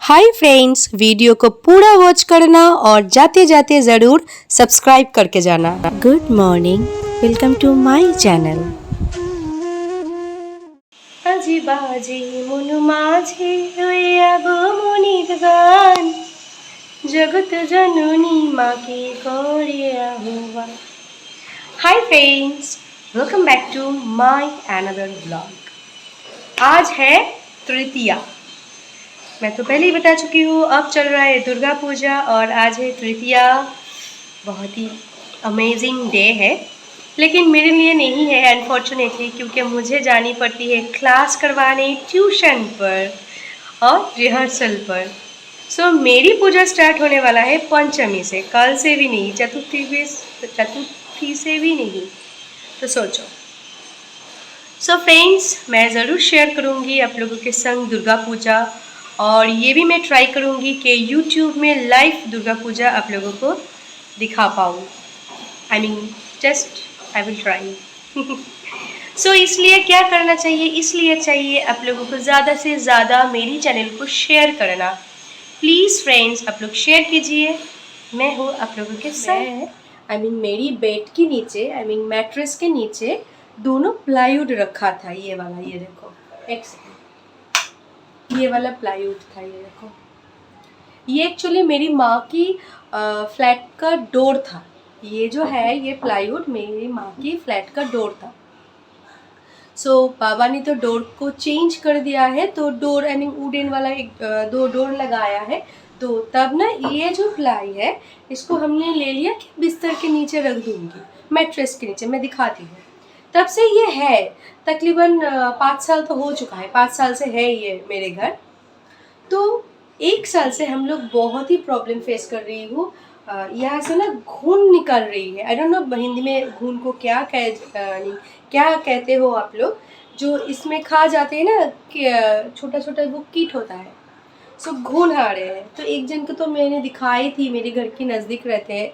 Hi friends, video को पूरा watch करना और जाते जाते ज़रूर सब्सक्राइब करके जाना। Good morning, welcome to my channel. আজি বাজে মনু মাঝে রইয়া গো মনির গান, জগত জননী মাকে করে আহ্বান। Hi friends, welcome back to my another vlog. आज है तृतीया। मैं तो पहले ही बता चुकी हूँ, अब चल रहा है दुर्गा पूजा और आज है तृतीया। बहुत ही अमेजिंग डे है, लेकिन मेरे लिए नहीं है अनफॉर्चुनेटली, क्योंकि मुझे जानी पड़ती है क्लास करवाने ट्यूशन पर और रिहर्सल पर। सो मेरी पूजा स्टार्ट होने वाला है पंचमी से, कल से भी नहीं, चतुर्थी से भी नहीं। तो सोचो। सो फ्रेंड्स, मैं ज़रूर शेयर करूँगी आप लोगों के संग दुर्गा पूजा, और ये भी मैं ट्राई करूँगी कि YouTube में लाइव दुर्गा पूजा आप लोगों को दिखा पाऊँ। I mean just I will try. So इसलिए क्या करना चाहिए, इसलिए चाहिए आप लोगों को ज़्यादा से ज़्यादा मेरी चैनल को शेयर करना। प्लीज़ फ्रेंड्स, आप लोग शेयर कीजिए। मैं हूँ आप लोगों के साथ। आई मीन मेरी बेड के नीचे, आई मीन मैट्रेस के नीचे दोनों प्लाईवुड रखा था। ये वाला, ये देखो, एक सेकंड, ये वाला प्लाईवुड था, ये देखो। ये एक्चुअली मेरी माँ की फ्लैट का डोर था। ये जो है, ये प्लाईवुड मेरी माँ की फ्लैट का डोर था। सो बाबा ने तो डोर को चेंज कर दिया है, तो डोर आई मीन वुडन वाला एक दो डोर लगाया है। तो तब ना ये जो प्लाई है, इसको हमने ले लिया कि बिस्तर के नीचे रख दूँगी, मैट्रेस के नीचे। मैं दिखाती हूँ। तब से ये है, तकरीबन 5 साल तो हो चुका है, 5 साल से है ये मेरे घर। तो 1 साल से हम लोग बहुत ही प्रॉब्लम फेस कर रही हूँ। यहाँ से ना घून निकल रही है। आई डोंट नो हिंदी में घून को क्या क्या कहते हो आप लोग, जो इसमें खा जाते हैं ना, कि छोटा छोटा वो कीट होता है। सो घून आ रहे हैं। तो एक जन को तो मैंने दिखाई थी, मेरे घर के नज़दीक रहते हैं।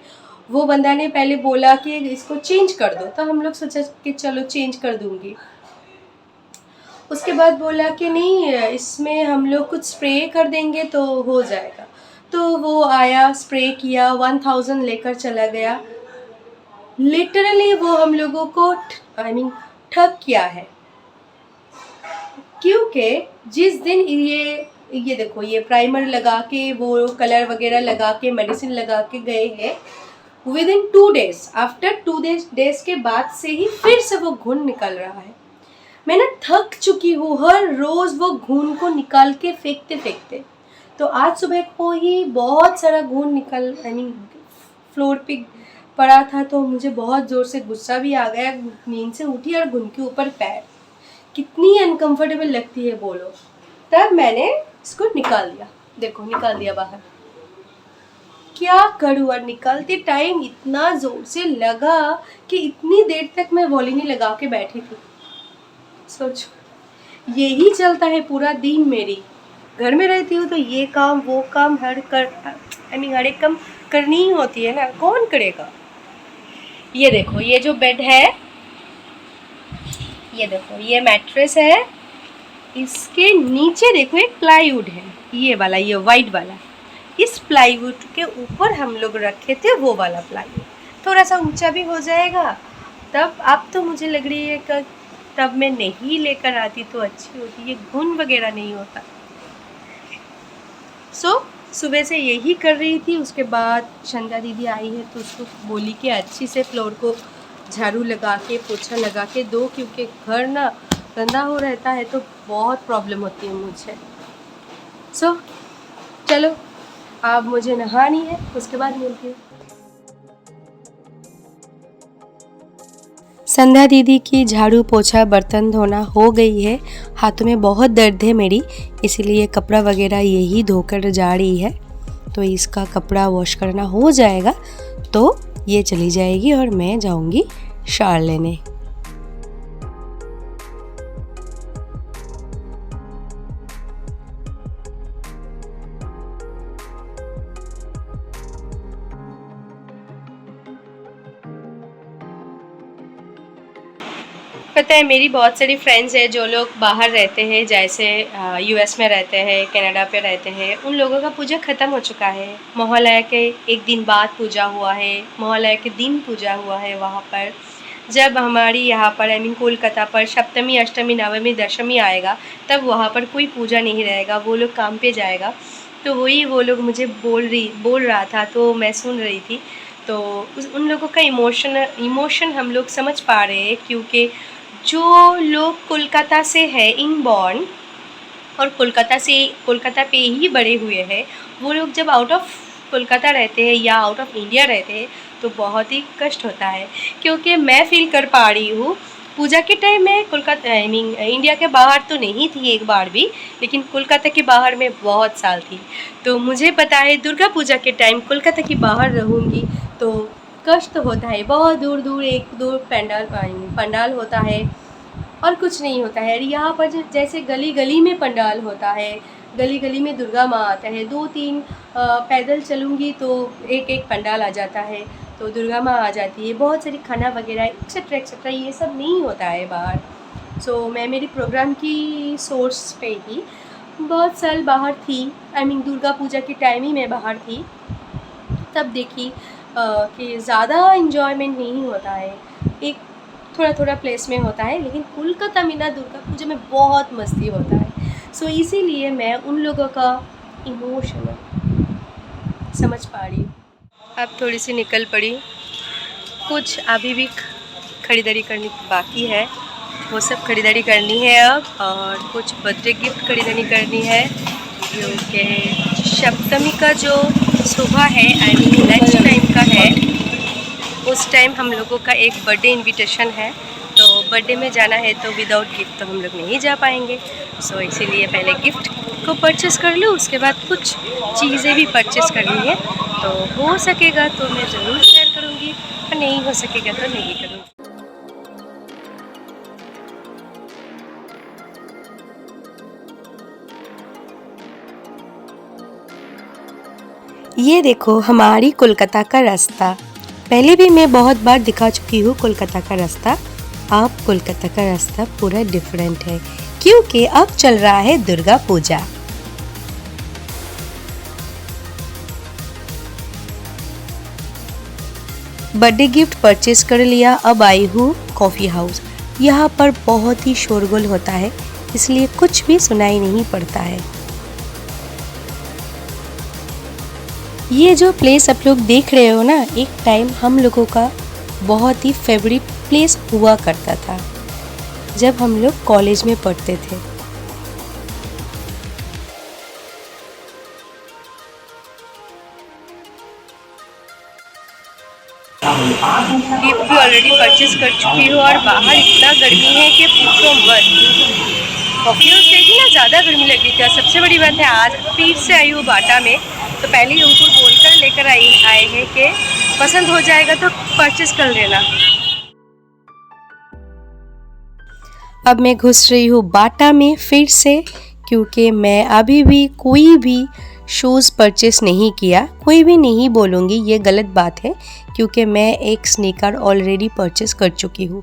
वो बंदा ने पहले बोला कि इसको चेंज कर दो, तो हम लोग सोचा कि चलो चेंज कर दूँगी। उसके बाद बोला कि नहीं, इसमें हम लोग कुछ स्प्रे कर देंगे तो हो जाएगा। तो वो आया, स्प्रे किया, 1000 लेकर चला गया। लिटरली वो हम लोगों को आई मीन ठग किया है, क्योंकि जिस दिन ये देखो, ये प्राइमर लगा के, वो कलर वगैरह लगा के, मेडिसिन लगा के गए हैं, with in 2 days, after 2 days के बाद से ही फिर से वो घुन निकल रहा है। मैं ना थक चुकी हूँ हर रोज़ वो घून को निकाल के फेंकते फेंकते। तो आज सुबह को ही बहुत सारा घून निकल आई मीन फ्लोर पे पड़ा था। तो मुझे बहुत ज़ोर से गुस्सा भी आ गया। नींद से उठी और घुन के ऊपर पैर, कितनी अनकंफर्टेबल लगती है बोलो। तब मैंने इसको निकाल दिया, देखो निकाल दिया बाहर। क्या करूँ, और निकालते टाइम इतना ज़ोर से लगा कि इतनी देर तक मैं वॉलिनी लगा के बैठी थी। सोचो, यही चलता है पूरा दिन। मेरी घर में रहती हूँ तो ये काम वो काम हर एक काम करनी ही होती है ना, कौन करेगा। ये देखो, ये जो बेड है, ये देखो, ये मैट्रेस है, इसके नीचे देखो एक प्लाईवुड है, ये वाला, ये वाइट वाला। इस प्लाईवुड के ऊपर हम लोग रखे थे वो वाला प्लाईवुड, थोड़ा सा ऊंचा भी हो जाएगा। तब अब तो मुझे लग रही है कि तब मैं नहीं लेकर आती तो अच्छी होती, ये घुन वगैरह नहीं होता। सुबह से यही कर रही थी। उसके बाद संध्या दीदी आई है, तो उसको बोली कि अच्छी से फ्लोर को झाड़ू लगा के, पोछा लगा के दो, क्योंकि घर ना गंदा हो रहता है तो बहुत प्रॉब्लम होती है मुझे। चलो, अब मुझे नहानी है, उसके बाद मिलती हूँ। संध्या दीदी की झाड़ू पोछा बर्तन धोना हो गई है। हाथों में बहुत दर्द है मेरी, इसीलिए कपड़ा वगैरह यही धोकर जा रही है। तो इसका कपड़ा वॉश करना हो जाएगा तो ये चली जाएगी और मैं जाऊंगी शावर लेने। पता है मेरी बहुत सारी फ्रेंड्स हैं जो लोग बाहर रहते हैं, जैसे यूएस में रहते हैं, कनाडा पे रहते हैं। उन लोगों का पूजा ख़त्म हो चुका है। महालया के एक दिन बाद पूजा हुआ है, महालया के दिन पूजा हुआ है वहाँ पर। जब हमारी यहाँ पर आई मीन कोलकाता पर सप्तमी, अष्टमी, नवमी, दशमी आएगा तब वहाँ पर कोई पूजा नहीं रहेगा, वो लोग काम पे जाएगा। तो वही वो लोग मुझे बोल रहा था, तो मैं सुन रही थी। तो उन लोगों का इमोशन हम लोग समझ पा रहे हैं, क्योंकि जो लोग कोलकाता से है इनबॉर्न और कोलकाता पे ही बड़े हुए हैं, वो लोग जब आउट ऑफ कोलकाता रहते हैं या आउट ऑफ इंडिया रहते हैं तो बहुत ही कष्ट होता है। क्योंकि मैं फील कर पा रही हूँ, पूजा के टाइम में कोलकाता आई मीन इंडिया के बाहर तो नहीं थी एक बार भी, लेकिन कोलकाता के बाहर में बहुत साल थी। तो मुझे पता है दुर्गा पूजा के टाइम कोलकाता के बाहर रहूँगी तो कष्ट होता है। बहुत दूर दूर एक दो पंडाल होता है और कुछ नहीं होता है। यहाँ पर जैसे गली गली में पंडाल होता है, गली गली में दुर्गा माँ आता है। 2-3 पैदल चलूँगी तो एक एक पंडाल आ जाता है, तो दुर्गा माँ आ जाती है। बहुत सारी खाना वगैरह एक्सेट्रा एक्सेट्रा ये सब नहीं होता है बाहर। सो मैं मेरी प्रोग्राम की सोर्स पे ही बहुत साल बाहर थी। आई मीन दुर्गा पूजा के टाइम ही मैं बाहर थी। तब देखी कि ज़्यादा इन्जॉयमेंट नहीं होता है, एक थोड़ा थोड़ा प्लेस में होता है, लेकिन कोलकाता में ना दुर्गा पूजा में बहुत मस्ती होता है। सो इसीलिए मैं उन लोगों का इमोशन समझ पा रही हूँ। अब थोड़ी सी निकल पड़ी, कुछ अभी भी ख़रीदारी करनी बाकी है, वो सब ख़रीदारी करनी है अब। और कुछ बर्थडे गिफ्ट ख़रीदारी करनी है, क्योंकि सप्तमी का जो सुबह है आई मीन लंच टाइम का है, उस टाइम हम लोगों का एक बर्थडे इनविटेशन है। तो बर्थडे में जाना है तो विदाउट गिफ्ट तो हम लोग नहीं जा पाएंगे। सो इसीलिए पहले गिफ्ट को परचेस कर लूँ, उसके बाद कुछ चीज़ें भी परचेस करनी है। तो हो सकेगा तो मैं ज़रूर शेयर करूँगी, और नहीं हो सकेगा तो नहीं करूँगी। ये देखो हमारी कोलकाता का रास्ता। पहले भी मैं बहुत बार दिखा चुकी हूँ कोलकाता का रास्ता। अब कोलकाता का रास्ता पूरा डिफरेंट है, क्योंकि अब चल रहा है Durga Puja. Birthday gift purchase कर लिया, अब आई हूँ कॉफ़ी हाउस। यहाँ पर बहुत ही शोरगुल होता है, इसलिए कुछ भी सुनाई नहीं पड़ता है। ये जो प्लेस आप लोग देख रहे हो ना, एक टाइम हम लोगों का बहुत ही फेवरेट प्लेस हुआ करता था जब हम लोग कॉलेज में पढ़ते थे। गिफ्ट भी ऑलरेडी परचेज कर चुकी हूँ, और बाहर इतना गर्मी है कि पूछो मत। कॉफ़ी हाउस गई थी ना, ज़्यादा गर्मी लग रही थी। और सबसे बड़ी बात है आज फिर से आई हूँ बाटा में, तो पहले ही अंकुर बोलकर लेकर आए हैं कि पसंद हो जाएगा तो परचेज कर लेना। अब मैं घुस रही हूँ बाटा में फिर से, क्योंकि मैं अभी भी कोई भी शूज़ परचेस नहीं किया। कोई भी नहीं बोलूँगी, ये गलत बात है, क्योंकि मैं एक स्नीकर ऑलरेडी परचेस कर चुकी हूँ।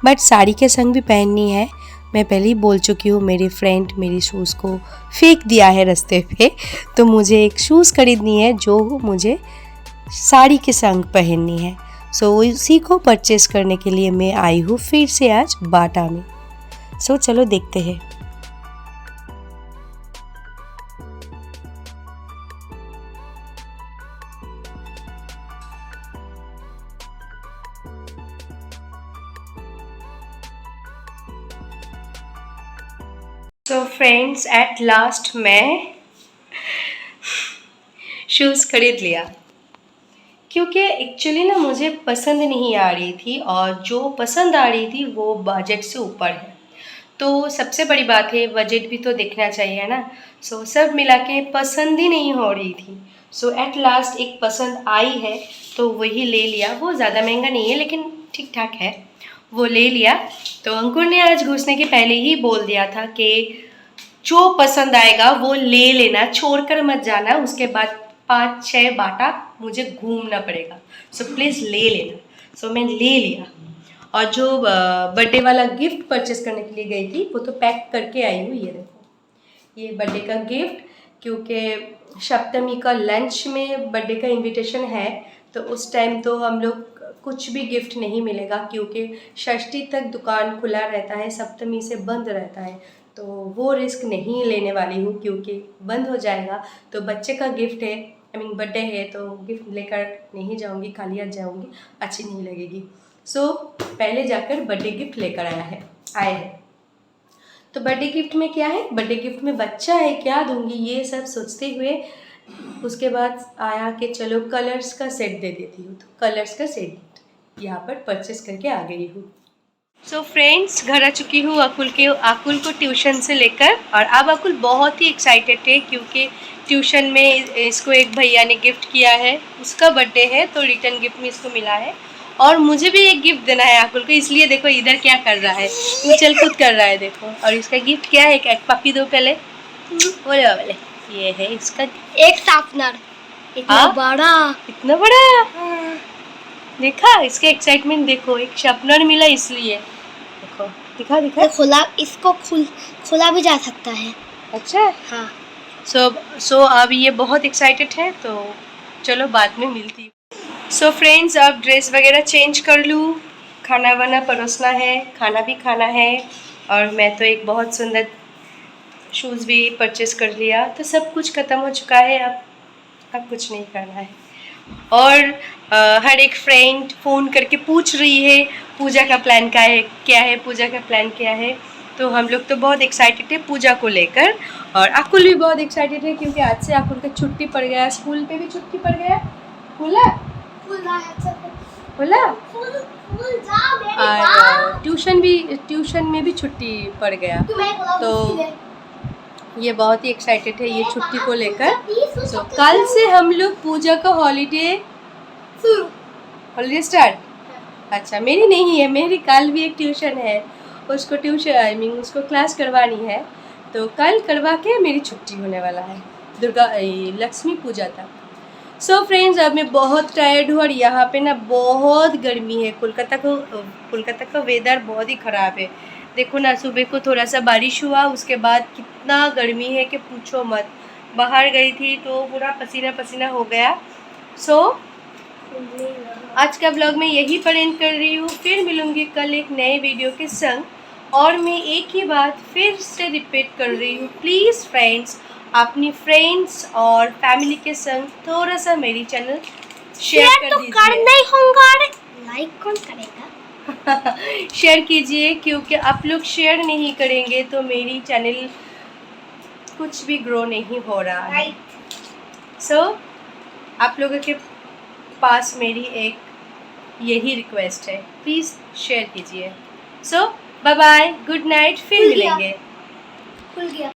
बट साड़ी के संग भी पहननी है। मैं पहले ही बोल चुकी हूँ, मेरी फ्रेंड मेरी शूज़ को फेंक दिया है रास्ते पे, तो मुझे एक शूज़ खरीदनी है जो मुझे साड़ी के संग पहननी है। सो उसी को परचेस करने के लिए मैं आई हूँ फिर से आज बाटा में। सो चलो देखते हैं। सो फ्रेंड्स, एट लास्ट मैं शूज़ खरीद लिया, क्योंकि एक्चुअली ना मुझे पसंद नहीं आ रही थी, और जो पसंद आ रही थी वो बजट से ऊपर है। तो सबसे बड़ी बात है, बजट भी तो देखना चाहिए ना। सो सब मिला के पसंद ही नहीं हो रही थी। सो एट लास्ट एक पसंद आई है तो वही ले लिया। वो ज़्यादा महंगा नहीं है लेकिन ठीक ठाक है, वो ले लिया। तो अंकुर ने आज घुसने के पहले ही बोल दिया था कि जो पसंद आएगा वो ले लेना, छोड़कर मत जाना, उसके बाद 5-6 बाटा मुझे घूमना पड़ेगा। सो प्लीज़ ले लेना। सो मैं ले लिया, और जो बर्थडे वाला गिफ्ट परचेस करने के लिए गई थी वो तो पैक करके आई हूँ। ये देखो, ये बर्थडे का गिफ्ट, क्योंकि सप्तमी का लंच में बर्थडे का इनविटेशन है, तो उस टाइम तो हम लोग कुछ भी गिफ्ट नहीं मिलेगा, क्योंकि षष्ठी तक दुकान खुला रहता है, सप्तमी से बंद रहता है। तो वो रिस्क नहीं लेने वाली हूँ, क्योंकि बंद हो जाएगा। तो बच्चे का गिफ्ट है, आई मीन बर्थडे है, तो गिफ्ट लेकर नहीं जाऊँगी, खाली आ जाऊँगी, अच्छी नहीं लगेगी। सो पहले जाकर बर्थडे गिफ्ट लेकर आए हैं। तो बर्थडे गिफ्ट में क्या है, बर्थडे गिफ्ट में बच्चा है, क्या दूंगी, ये सब सोचते हुए उसके बाद आया कि चलो कलर्स का सेट दे देती हूँ। तो कलर्स का सेट यहाँ पर परचेस करके आ गई हूँ। सो फ्रेंड्स, घर आ चुकी हूँ अकुल को ट्यूशन से लेकर, और अब अकुल बहुत ही एक्साइटेड है, क्योंकि ट्यूशन में इसको एक भैया ने गिफ्ट किया है, उसका बर्थडे है, तो रिटर्न गिफ्ट में इसको मिला है। और मुझे भी एक गिफ्ट देना है अकुल को, इसलिए देखो इधर क्या कर रहा है, उछल कूद कर रहा है देखो। और इसका गिफ्ट क्या है, एक पप्पी दो पहले, बोले बोले, ये है इसका एक शार्पनर, इतना बड़ा। देखा इसका एक्साइटमेंट देखो, एक शार्पनर मिला इसलिए, देखो दिखा खुला, इसको खुला भी जा सकता है। अच्छा, हाँ। सो अब ये बहुत एक्साइटेड है, तो चलो बाद में मिलती हूँ। सो फ्रेंड्स, अब ड्रेस वगैरह चेंज कर लूँ, खाना वाना परोसना है, खाना भी खाना है, और मैं तो एक बहुत सुंदर शूज़ भी परचेस कर लिया, तो सब कुछ ख़त्म हो चुका है। अब कुछ नहीं करना है। और हर एक फ्रेंड फ़ोन करके पूछ रही है पूजा का प्लान क्या है, पूजा का प्लान क्या है। तो हम लोग तो बहुत एक्साइटेड है पूजा को लेकर, और अकुल भी बहुत एक्साइटेड है, क्योंकि आज से अकुल का छुट्टी पड़ गया, स्कूल पे भी छुट्टी पड़ गया, और ट्यूशन में भी छुट्टी पड़ गया। तो ये बहुत ही एक्साइटेड है ये छुट्टी को लेकर। तो कल से हम लोग पूजा का हॉलीडे स्टार्ट। अच्छा, मेरी नहीं है, मेरी कल भी एक ट्यूशन है, उसको उसको क्लास करवानी है, तो कल करवा के मेरी छुट्टी होने वाला है लक्ष्मी पूजा तक। सो फ्रेंड्स, अब मैं बहुत टायर्ड हूँ, और यहाँ पे ना बहुत गर्मी है। कोलकाता का वेदर बहुत ही ख़राब है। देखो ना, सुबह को थोड़ा सा बारिश हुआ, उसके बाद कितना गर्मी है कि पूछो मत। बाहर गई थी तो पूरा पसीना पसीना हो गया। सो आज का ब्लॉग मैं यहीं पर एंड कर रही हूँ, फिर मिलूँगी कल एक नए वीडियो के संग। और मैं एक ही बात फिर से रिपीट कर रही हूँ, प्लीज़ फ्रेंड्स, अपनी फ्रेंड्स और फैमिली के संग थोड़ा सा मेरी चैनल शेयर कर दीजिए। करना ही होगा, लाइक कौन करेगा? शेयर कीजिए, क्योंकि आप लोग शेयर नहीं करेंगे तो मेरी चैनल कुछ भी ग्रो नहीं हो रहा है। सो आप लोगों के पास मेरी एक यही रिक्वेस्ट है, प्लीज़ शेयर कीजिए। सो बाय बाय, गुड नाइट, फिर मिलेंगे। खुल गया।